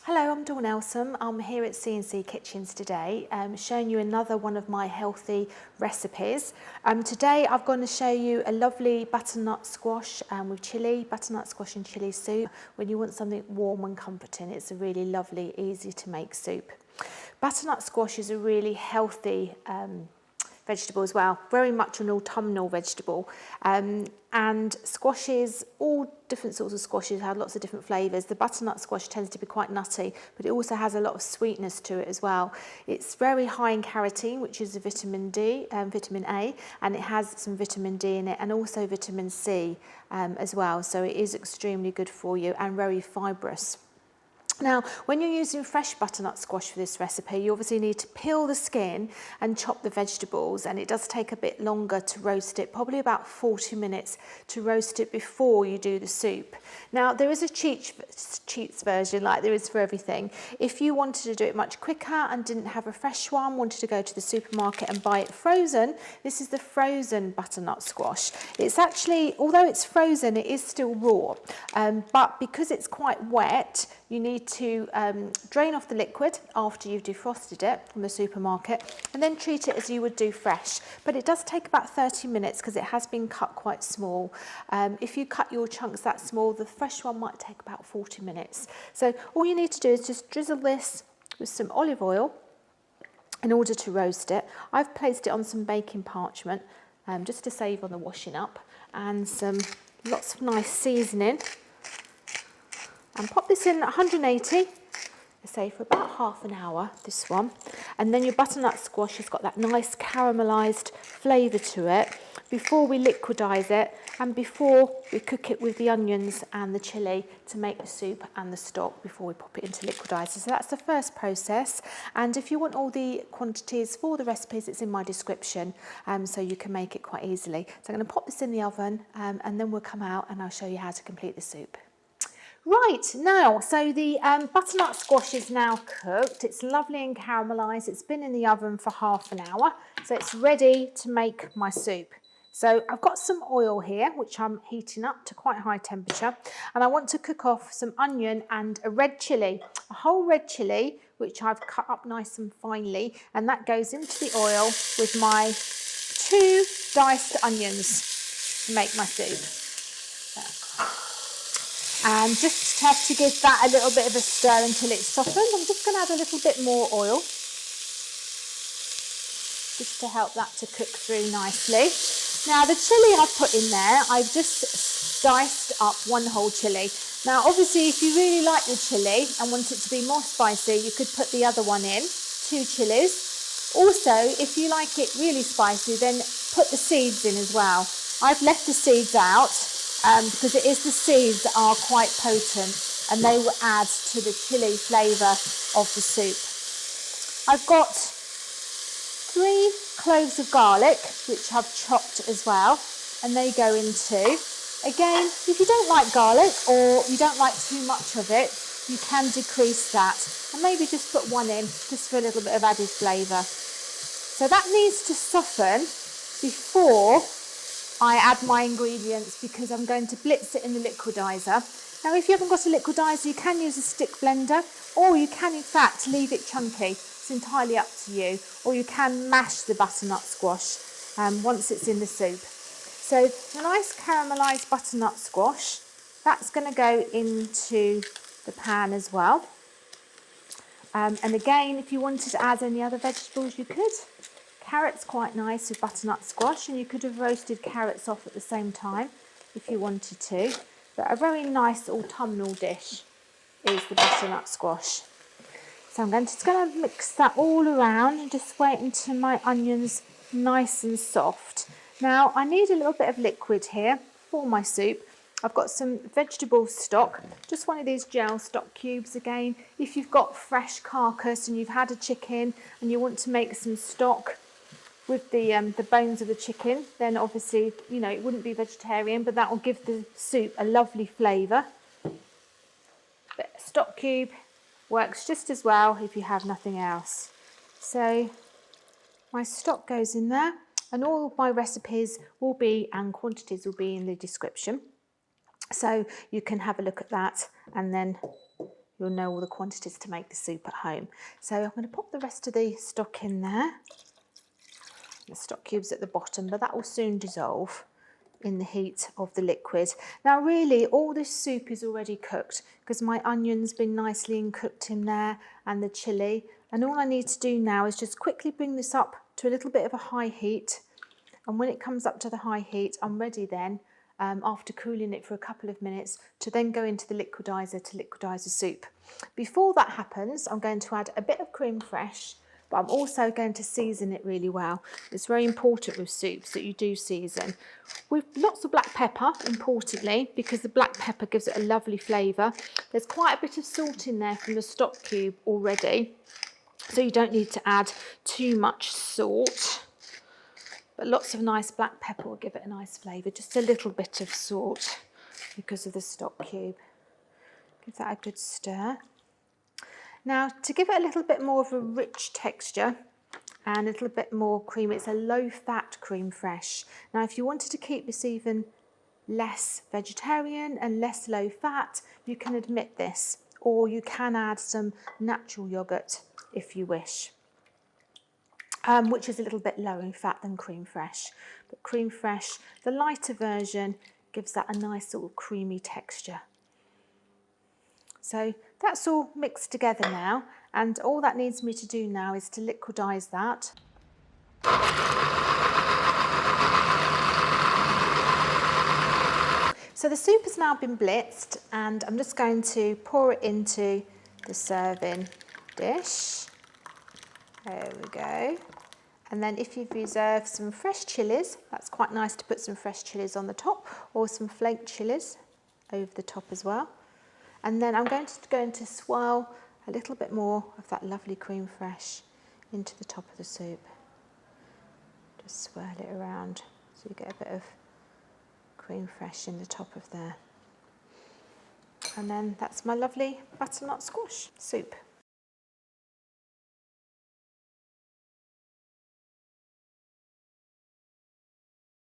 Hello, I'm Dawn Elsom. I'm here at C&C Kitchens today, showing you another one of my healthy recipes. Today I'm going to show you a lovely butternut squash with chilli, butternut squash and chilli soup. When you want something warm and comforting, it's a really lovely, easy to make soup. Butternut squash is a really healthy vegetable as well, very much an autumnal vegetable. And squashes, all different sorts of squashes have lots of different flavours. The butternut squash tends to be quite nutty, but it also has a lot of sweetness to it as well. It's very high in carotene, which is a vitamin A, and it has some vitamin D in it, and also vitamin C as well. So it is extremely good for you and very fibrous. Now, when you're using fresh butternut squash for this recipe, you obviously need to peel the skin and chop the vegetables, and it does take a bit longer to roast it, probably about 40 minutes to roast it before you do the soup. Now, there is a cheats version, like there is for everything. If you wanted to do it much quicker and didn't have a fresh one, wanted to go to the supermarket and buy it frozen, this is the frozen butternut squash. It's actually, although it's frozen, it is still raw, but because it's quite wet, you need to drain off the liquid after you've defrosted it from the supermarket, and then treat it as you would do fresh. But it does take about 30 minutes because it has been cut quite small. If you cut your chunks that small, the fresh one might take about 40 minutes. So all you need to do is just drizzle this with some olive oil in order to roast it. I've placed it on some baking parchment just to save on the washing up, and lots of nice seasoning. And pop this in at 180, say for about half an hour, this one. And then your butternut squash has got that nice caramelised flavour to it before we liquidise it and before we cook it with the onions and the chilli to make the soup and the stock before we pop it into liquidizer. So that's the first process. And if you want all the quantities for the recipes, it's in my description, so you can make it quite easily. So I'm going to pop this in the oven and then we'll come out and I'll show you how to complete the soup. Right, now, so the butternut squash is now cooked. It's lovely and caramelised. It's been in the oven for half an hour, so it's ready to make my soup. So I've got some oil here, which I'm heating up to quite high temperature, and I want to cook off some onion and a red chilli, a whole red chilli, which I've cut up nice and finely, and that goes into the oil with my 2 diced onions to make my soup. And just have to give that a little bit of a stir until it's softened. I'm just going to add a little bit more oil, just to help that to cook through nicely. Now the chilli I've put in there, I've just diced up 1 whole chilli. Now obviously if you really like your chilli and want it to be more spicy, you could put the other one in, 2 chillies. Also, if you like it really spicy, then put the seeds in as well. I've left the seeds out, because it is the seeds that are quite potent and they will add to the chilli flavour of the soup. I've got 3 cloves of garlic, which I've chopped as well, and they go in too. Again, if you don't like garlic or you don't like too much of it, you can decrease that and maybe just put 1 in just for a little bit of added flavour. So that needs to soften before I add my ingredients, because I'm going to blitz it in the liquidizer. Now if you haven't got a liquidizer, you can use a stick blender, or you can in fact leave it chunky. It's entirely up to you. Or you can mash the butternut squash once it's in the soup. So the nice caramelised butternut squash, that's going to go into the pan as well. And again, if you wanted to add any other vegetables, you could. Carrots quite nice with butternut squash, and you could have roasted carrots off at the same time if you wanted to. But a very nice autumnal dish is the butternut squash. So I'm just going to mix that all around and just wait until my onions nice and soft. Now I need a little bit of liquid here for my soup. I've got some vegetable stock, just one of these gel stock cubes again. If you've got fresh carcass and you've had a chicken and you want to make some stock with the bones of the chicken, then obviously, you know, it wouldn't be vegetarian, but that will give the soup a lovely flavour. But a stock cube works just as well if you have nothing else. So my stock goes in there, and all my recipes will be, and quantities will be in the description. So you can have a look at that and then you'll know all the quantities to make the soup at home. So I'm going to pop the rest of the stock in there. The stock cubes at the bottom, but that will soon dissolve in the heat of the liquid. Now really all this soup is already cooked because my onion's been nicely cooked in there and the chilli, and all I need to do now is just quickly bring this up to a little bit of a high heat, and when it comes up to the high heat I'm ready then, after cooling it for a couple of minutes, to then go into the liquidizer to liquidize the soup. Before that happens I'm going to add a bit of creme fraiche, but I'm also going to season it really well. It's very important with soups that you do season. With lots of black pepper, importantly, because the black pepper gives it a lovely flavour. There's quite a bit of salt in there from the stock cube already, so you don't need to add too much salt. But lots of nice black pepper will give it a nice flavour. Just a little bit of salt because of the stock cube. Give that a good stir. Now, to give it a little bit more of a rich texture and a little bit more cream, it's a low-fat creme fraiche. Now, if you wanted to keep this even less vegetarian and less low-fat, you can omit this, or you can add some natural yoghurt if you wish, which is a little bit lower in fat than creme fraiche. But creme fraiche, the lighter version, gives that a nice sort of creamy texture. So that's all mixed together now, and all that needs me to do now is to liquidize that. So the soup has now been blitzed, and I'm just going to pour it into the serving dish. There we go. And then if you've reserved some fresh chillies, that's quite nice to put some fresh chillies on the top, or some flake chillies over the top as well. And then I'm going to swirl a little bit more of that lovely creme fraiche into the top of the soup. Just swirl it around so you get a bit of creme fraiche in the top of there. And then that's my lovely butternut squash soup.